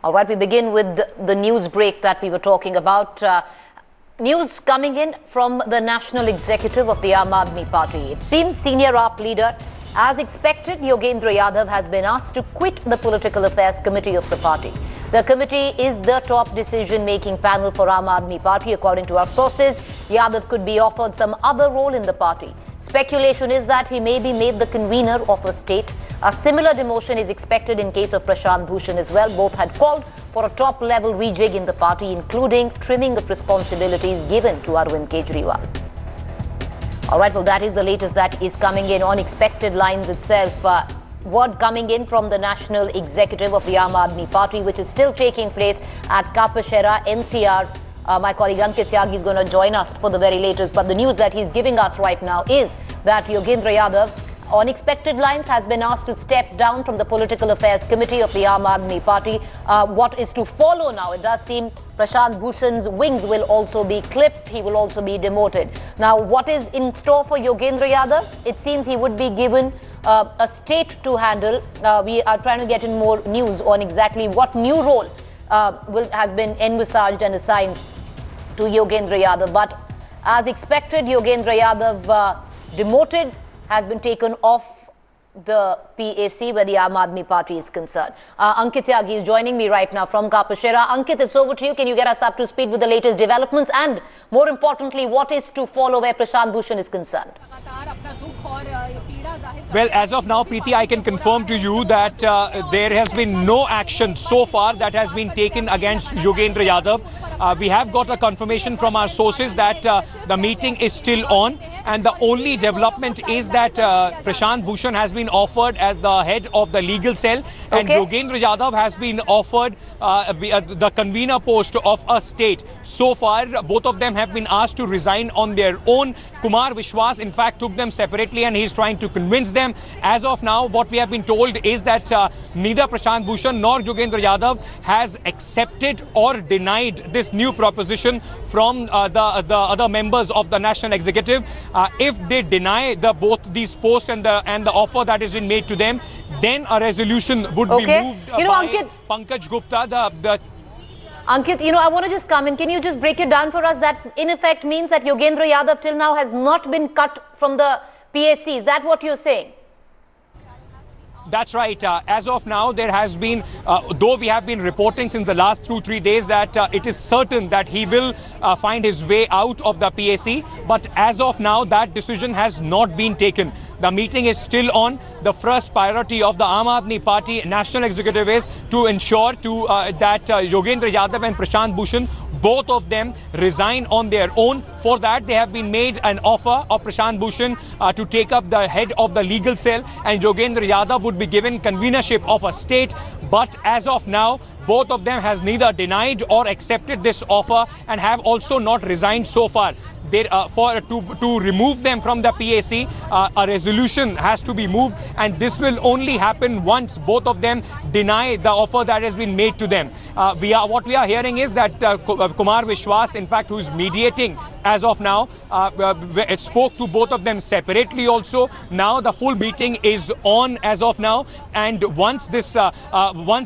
All right, we begin with the news break that we were talking about. News coming in from the National Executive of the Aam Aadmi Party. It seems senior AAP leader, as expected, Yogendra Yadav has been asked to quit the Political Affairs Committee of the party. The committee is the top decision-making panel for Aam Aadmi Party. According to our sources, Yadav could be offered some other role in the party. Speculation is that he may be made the convener of a state. A similar demotion is expected in case of Prashant Bhushan as well. Both had called for a top-level rejig in the party, including trimming of responsibilities given to Arvind Kejriwal. All right, well, that is the latest that is coming in on expected lines itself. Word coming in from the National Executive of the Aam Aadmi Party, which is still taking place at Kapashera, NCR. My colleague Ankit Tyagi is going to join us for the very latest. But the news that he's giving us right now is that Yogendra Yadav, on expected lines, has been asked to step down from the Political Affairs Committee of the Aam Aadmi Party. What is to follow now? It does seem Prashant Bhushan's wings will also be clipped. He will also be demoted. Now, what is in store for Yogendra Yadav? It seems he would be given a state to handle. We are trying to get in more news on exactly what new role has been envisaged and assigned to Yogendra Yadav. But as expected, Yogendra Yadav demoted, has been taken off the PAC where the Aam Aadmi Party is concerned. Ankit Tyagi is joining me right now from Kapashera. Ankit, it's over to you. Can you get us up to speed with the latest developments and, more importantly, what is to follow where Prashant Bhushan is concerned? Well, as of now, Preeti, I can confirm to you that there has been no action so far that has been taken against Yogendra Yadav. We have got a confirmation from our sources that the meeting is still on, and the only development is that Prashant Bhushan has been offered as the head of the legal cell, and Yogendra Yadav has been offered the convener post of a state. So far, both of them have been asked to resign on their own. Kumar Vishwas, in fact, took them separately, and he's trying to convince them. As of now, what we have been told is that neither Prashant Bhushan nor Yogendra Yadav has accepted or denied this new proposition from the other members of the National Executive. If they deny both these posts and the offer that has been made to them, then a resolution would be moved by Ankit, Pankaj Gupta, Ankit, I want to just come in. Can you just break it down for us? That in effect means that Yogendra Yadav till now has not been cut from the PAC. Is that what you're saying? That's right. As of now, there has been, though we have been reporting since the last 2-3 days that it is certain that he will find his way out of the PAC. But as of now, that decision has not been taken. The meeting is still on. The first priority of the Aam Aadmi Party National Executive is to ensure that Yogendra Yadav and Prashant Bhushan, both of them, resign on their own. For that, they have been made an offer of Prashant Bhushan to take up the head of the legal cell, and Yogendra Yadav would be given convenership of a state. But as of now, both of them has neither denied or accepted this offer and have also not resigned so far. To remove them from the PAC, a resolution has to be moved, and this will only happen once both of them deny the offer that has been made to them. What we are hearing is that Kumar Vishwas, in fact, who is mediating as of now, spoke to both of them separately also. Now the full meeting is on as of now, and once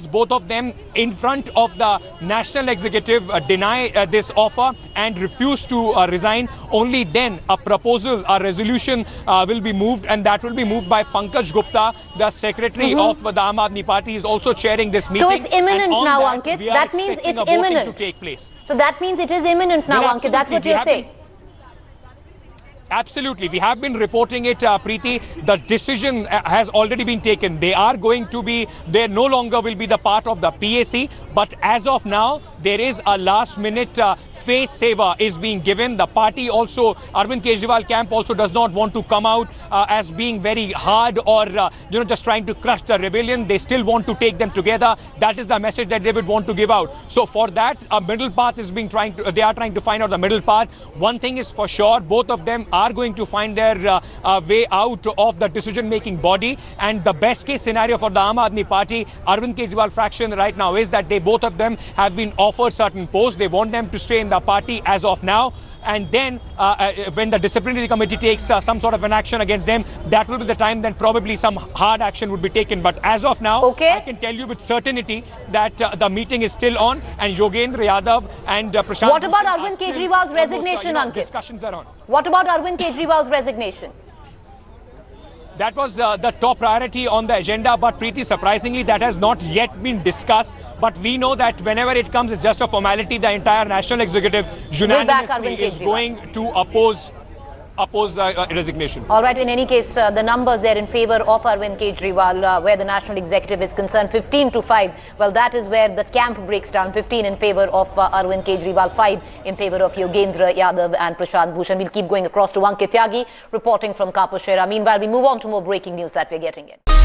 both of them in front of the National Executive deny this offer and refuse to resign, only then a proposal, a resolution will be moved, and that will be moved by Pankaj Gupta, the secretary of the Aam Aadmi Party, is also chairing this meeting. So it's imminent now, Ankit. That means it's imminent. To take place. So that means it is imminent now, Ankit. That's what you're saying. Absolutely. We have been reporting it, Preeti. The decision has already been taken. They are going to be, they no longer will be the part of the PAC. But as of now, there is a last minute face saver is being given. The party also, Arvind Kejriwal camp also does not want to come out as being very hard or, just trying to crush the rebellion. They still want to take them together. That is the message that they would want to give out. So for that, a middle path is being they are trying to find out the middle path. One thing is for sure, both of them are going to find their way out of the decision-making body. And the best case scenario for the Aam Aadmi Party, Arvind Kejriwal faction right now is that both of them have been offered certain posts. They want them to stay in the party as of now. and then when the disciplinary committee takes some sort of an action against them, that will be the time then probably some hard action would be taken. But as of now, I can tell you with certainty that the meeting is still on, and Yogendra Yadav and Prashant. What about Arvind Kejriwal's resignation, Ankit? Discussions are on. What about Arvind Kejriwal's resignation? That was the top priority on the agenda, but pretty surprisingly, that has not yet been discussed. But we know that whenever it comes, it's just a formality. The entire national executive unanimously is going to oppose the resignation. All right. In any case, the numbers there in favor of Arvind Kejriwal, where the national executive is concerned, 15-5. Well, that is where the camp breaks down. 15 in favor of Arvind Kejriwal, 5 in favor of Yogendra Yadav and Prashant Bhushan. We'll keep going across to Ankit Tyagi, reporting from Kaposhera. Meanwhile, we move on to more breaking news that we're getting in.